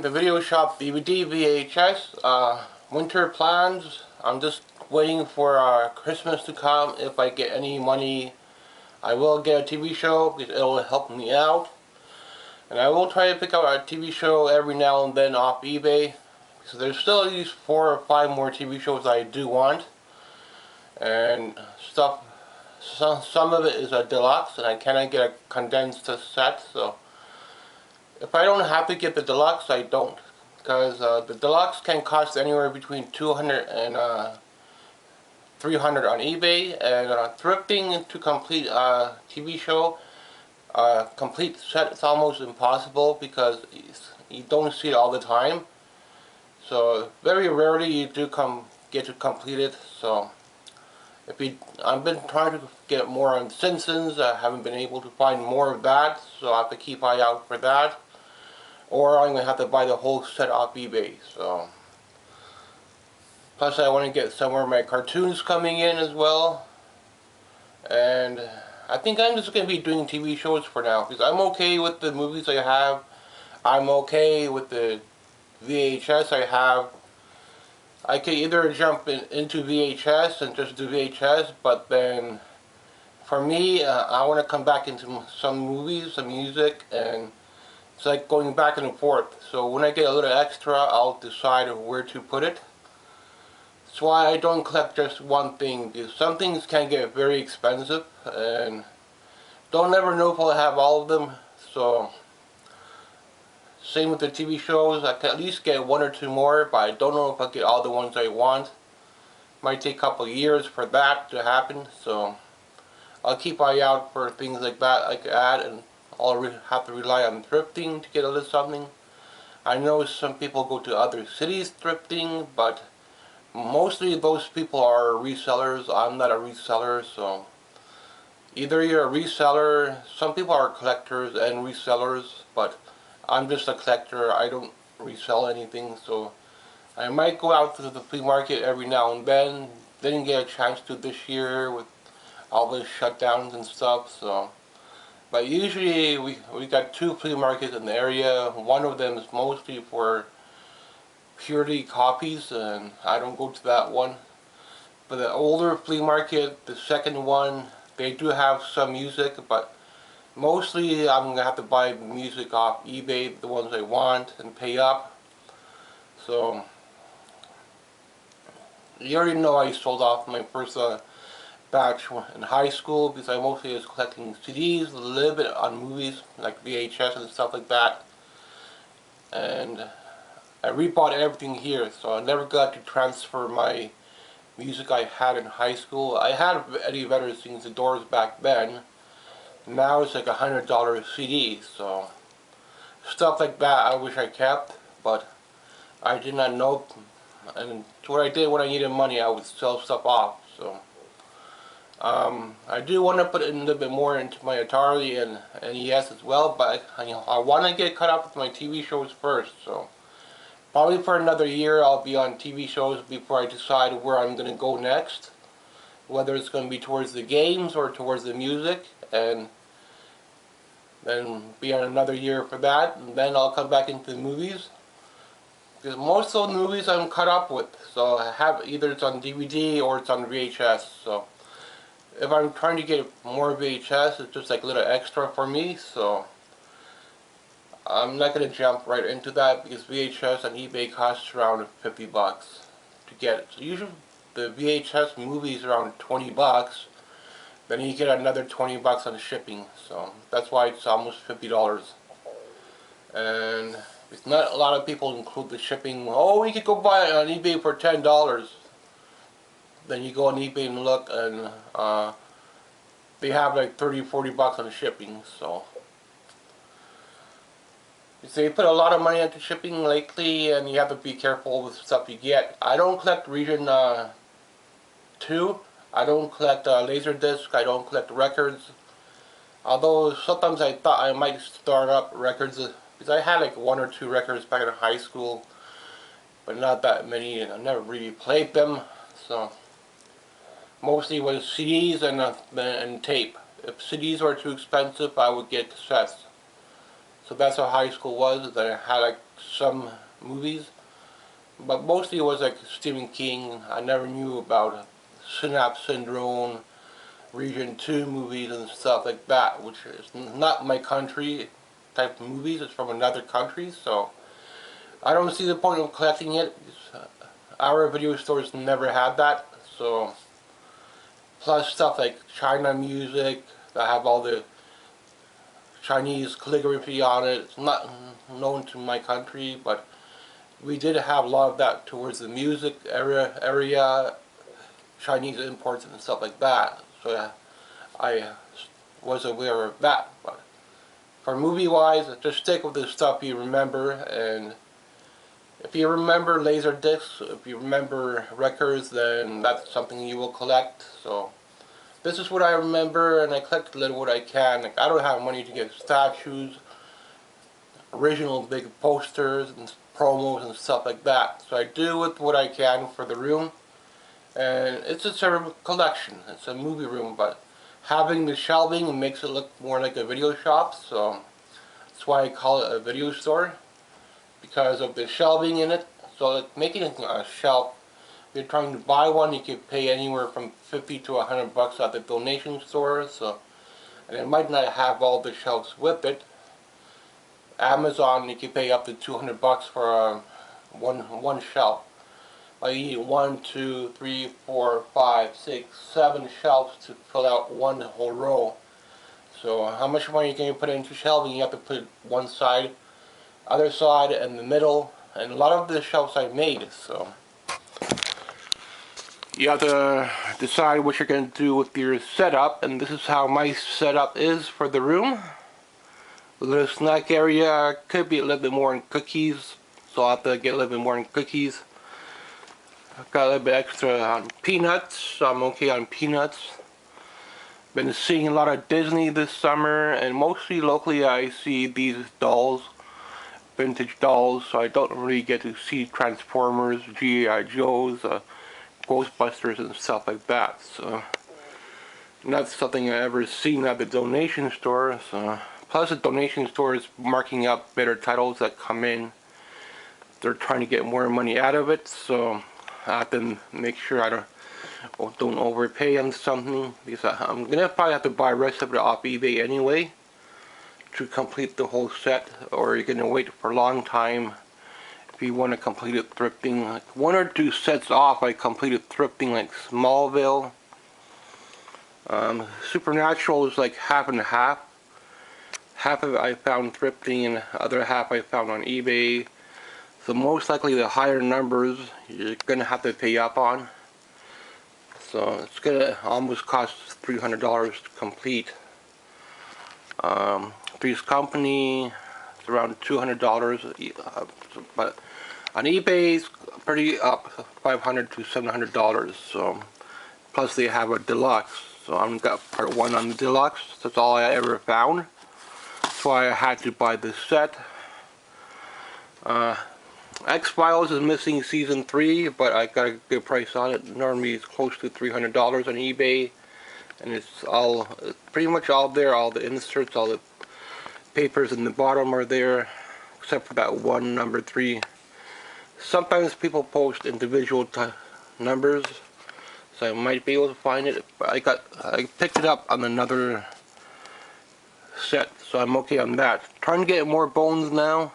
the Video Shop DVD VHS. Winter plans. I'm just waiting for Christmas to come. If I get any money, I will get a TV show because it will help me out. And I will try to pick up a TV show every now and then off eBay. So there's still at least 4 or 5 more TV shows I do want. And stuff. Some of it is a deluxe, and I cannot get a condensed set. So if I don't have to get the deluxe, I don't. Because the deluxe can cost anywhere between $200 and $300 on eBay. And thrifting to complete a TV show, complete set, it's almost impossible because you don't see it all the time. So very rarely you do get to complete it. So I've been trying to get more on Simpsons. I haven't been able to find more of that, so I have to keep an eye out for that. Or I'm going to have to buy the whole set off eBay. So plus I want to get some more of my cartoons coming in as well. And I think I'm just going to be doing TV shows for now, because I'm okay with the movies I have. I'm okay with the VHS I have. I could either jump into VHS and just do VHS, but then for me, I want to come back into some movies, some music, and it's like going back and forth. So when I get a little extra, I'll decide where to put it. That's why I don't collect just one thing, because some things can get very expensive, and don't ever know if I'll have all of them. So same with the TV shows. I can at least get 1 or 2 more, but I don't know if I'll get all the ones I want. Might take a couple of years for that to happen, so I'll keep an eye out for things like that I could add, and I'll have to rely on thrifting to get a little something. I know some people go to other cities thrifting, but mostly those people are resellers. I'm not a reseller, so either you're a reseller, some people are collectors and resellers, but I'm just a collector. I don't resell anything, so I might go out to the flea market every now and then. Didn't get a chance to this year with all the shutdowns and stuff, so. But usually we got 2 flea markets in the area. One of them is mostly for purely copies, and I don't go to that one. But the older flea market, the second one, they do have some music, but mostly I'm going to have to buy music off eBay, the ones I want, and pay up. So you already know I sold off my first batch in high school, because I mostly was collecting CDs, a little bit on movies like VHS and stuff like that. And I rebought everything here, so I never got to transfer my music I had in high school. I had Eddie Vedder Sings the Doors back then. Now it's like $100 CD, so stuff like that I wish I kept, but I did not know. And what I did when I needed money, I would sell stuff off. So I do want to put in a little bit more into my Atari and NES as well, but I want to get caught up with my TV shows first. So probably for another year I'll be on TV shows before I decide where I'm going to go next, whether it's going to be towards the games or towards the music, and then be on another year for that, and then I'll come back into the movies. Because most of the movies I'm caught up with, so I have either it's on DVD or it's on VHS. So if I'm trying to get more VHS, it's just like a little extra for me. So I'm not going to jump right into that, because VHS on eBay costs around 50 bucks to get it. So usually the VHS movie is around 20 bucks. Then you get another 20 bucks on shipping, so that's why it's almost $50. And it's not a lot of people include the shipping. Oh, you could go buy it on eBay for $10. Then you go on eBay and look, and they have like 30-40 bucks on shipping. So they put a lot of money into shipping lately, and you have to be careful with stuff you get. I don't collect Region 2. I don't collect Laserdisc. I don't collect records. Although sometimes I thought I might start up records, because I had like 1 or 2 records back in high school, but not that many, and I never really played them. So mostly was CDs and tape. If CDs were too expensive, I would get cassettes. So that's how high school was. Then I had like some movies, but mostly it was like Stephen King. I never knew about Synapse Syndrome, Region 2 movies and stuff like that, which is not my country type of movies. It's from another country, so I don't see the point of collecting it. Our video stores never had that, so plus stuff like China music that have all the Chinese calligraphy on it. It's not known to my country, but we did have a lot of that towards the music area, Chinese imports and stuff like that. So I was aware of that. But for movie-wise, just stick with the stuff you remember. And if you remember laser discs, if you remember records, then that's something you will collect. So this is what I remember, and I collect a little what I can. Like, I don't have money to get statues, original big posters and promos and stuff like that. So I do with what I can for the room. And it's a sort of collection. It's a movie room, but having the shelving makes it look more like a video shop. So that's why I call it a video store, because of the shelving in it. So like making it a shelf, if you're trying to buy one, you could pay anywhere from $50 to $100 at the donation store. So, and it might not have all the shelves with it. Amazon, you can pay up to $200 for one shelf. I need 1, 2, 3, 4, 5, 6, 7 shelves to fill out one whole row. So how much money can you put into shelving? You have to put one side, other side, and the middle. And a lot of the shelves I made. So you have to decide what you're going to do with your setup. And this is how my setup is for the room. A little snack area, could be a little bit more in cookies. So I'll have to get a little bit more in cookies. I've got a little bit extra on peanuts, so I'm okay on peanuts. Been seeing a lot of Disney this summer, and mostly locally I see these dolls, vintage dolls, so I don't really get to see Transformers, G.I. Joes, Ghostbusters and stuff like that. So not something I ever seen at the donation store. So plus the donation store is marking up better titles that come in. They're trying to get more money out of it, so I have to make sure I don't overpay on something, because I'm gonna probably have to buy the rest of it off eBay anyway to complete the whole set, or you're gonna wait for a long time if you want to complete it thrifting. Like 1 or 2 sets off I completed thrifting, like Smallville. Supernatural is like half and half. Half of it I found thrifting and the other half I found on eBay. So most likely the higher numbers you're going to have to pay up on. So it's going to almost cost $300 to complete. Three's Company, it's around $200. But on eBay it's pretty up, $500 to $700. So plus they have a deluxe. So I've got part 1 on the deluxe. That's all I ever found. That's why I had to buy this set. X-Files is missing season 3, but I got a good price on it. Normally it's close to $300 on eBay, and it's pretty much all there. All the inserts, all the papers in the bottom are there, except for that one number 3. Sometimes people post individual numbers, so I might be able to find it. But I picked it up on another set, so I'm okay on that. Trying to get more bones now.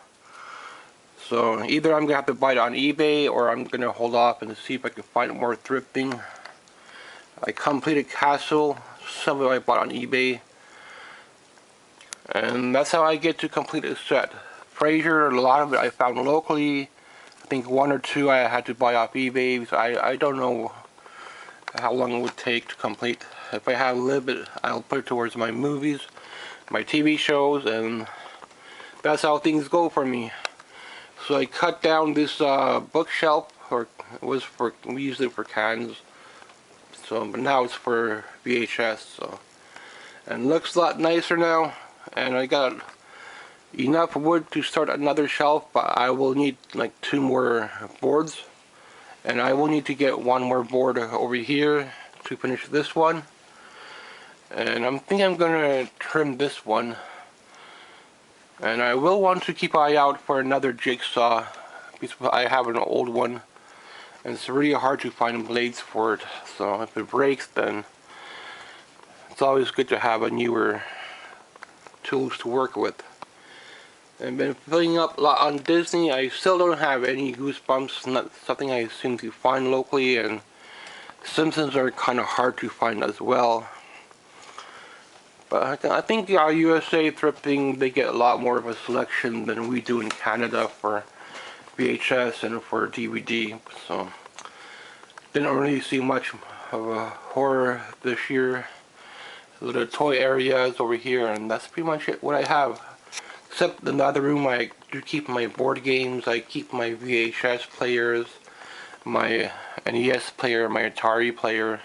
So either I'm going to have to buy it on eBay, or I'm going to hold off and see if I can find more thrifting. I completed Castle, some of it I bought on eBay. And that's how I get to complete a set. Frasier, a lot of it I found locally. I think 1 or 2 I had to buy off eBay, because I don't know how long it would take to complete. If I have a little bit, I'll put it towards my movies, my TV shows, and that's how things go for me. So I cut down this bookshelf, or it was for, we used it for cans, so but now it's for VHS. So, and it looks a lot nicer now, and I got enough wood to start another shelf, but I will need like 2 more boards, and I will need to get 1 more board over here to finish this one. And I'm thinking I'm gonna trim this one. And I will want to keep an eye out for another jigsaw, because I have an old one and it's really hard to find blades for it. So if it breaks, then it's always good to have a newer tools to work with. I've been filling up a lot on Disney. I still don't have any Goosebumps, not something I seem to find locally, and Simpsons are kind of hard to find as well. But I think USA thrifting, they get a lot more of a selection than we do in Canada for VHS and for DVD. So didn't really see much of a horror this year. The little toy area is over here, and that's pretty much it what I have. Except in the other room, I do keep my board games, I keep my VHS players, my NES player, my Atari player,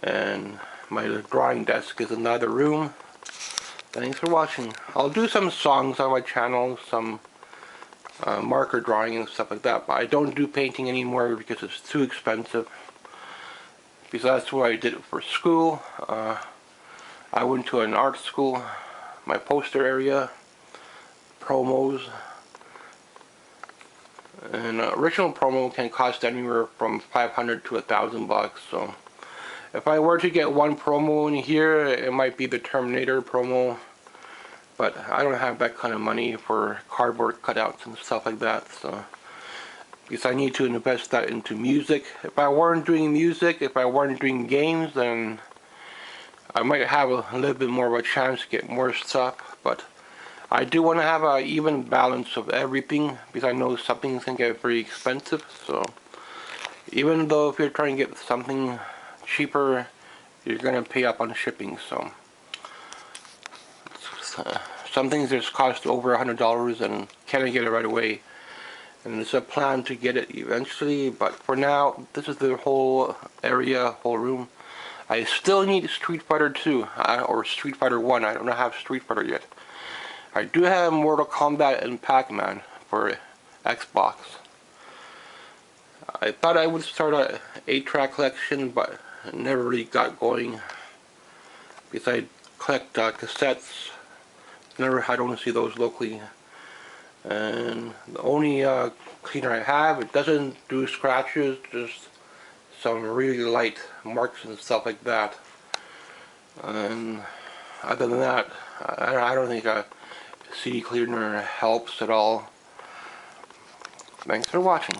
and my drawing desk is in the other room. Thanks for watching. I'll do some songs on my channel, some marker drawing and stuff like that, but I don't do painting anymore because it's too expensive. Because that's what I did it for school. I went to an art school. My poster area, promos, and original promo can cost anywhere from 500 to 1,000 bucks. So if I were to get one promo in here, it might be the Terminator promo, but I don't have that kind of money for cardboard cutouts and stuff like that. So because I need to invest that into music. If I weren't doing music, if I weren't doing games, then I might have a little bit more of a chance to get more stuff, but I do want to have an even balance of everything, because I know some things can get very expensive. So even though if you're trying to get something cheaper, you're going to pay up on shipping. So some things just cost over $100 and can't get it right away. And there's a plan to get it eventually, but for now, this is the whole area, whole room. I still need Street Fighter 2, or Street Fighter 1. I don't have Street Fighter yet. I do have Mortal Kombat and Pac-Man for Xbox. I thought I would start a 8-track collection, but it never really got going. Because I collect cassettes. I don't see those locally. And the only cleaner I have, it doesn't do scratches, just some really light marks and stuff like that. And other than that, I don't think a CD cleaner helps at all. Thanks for watching.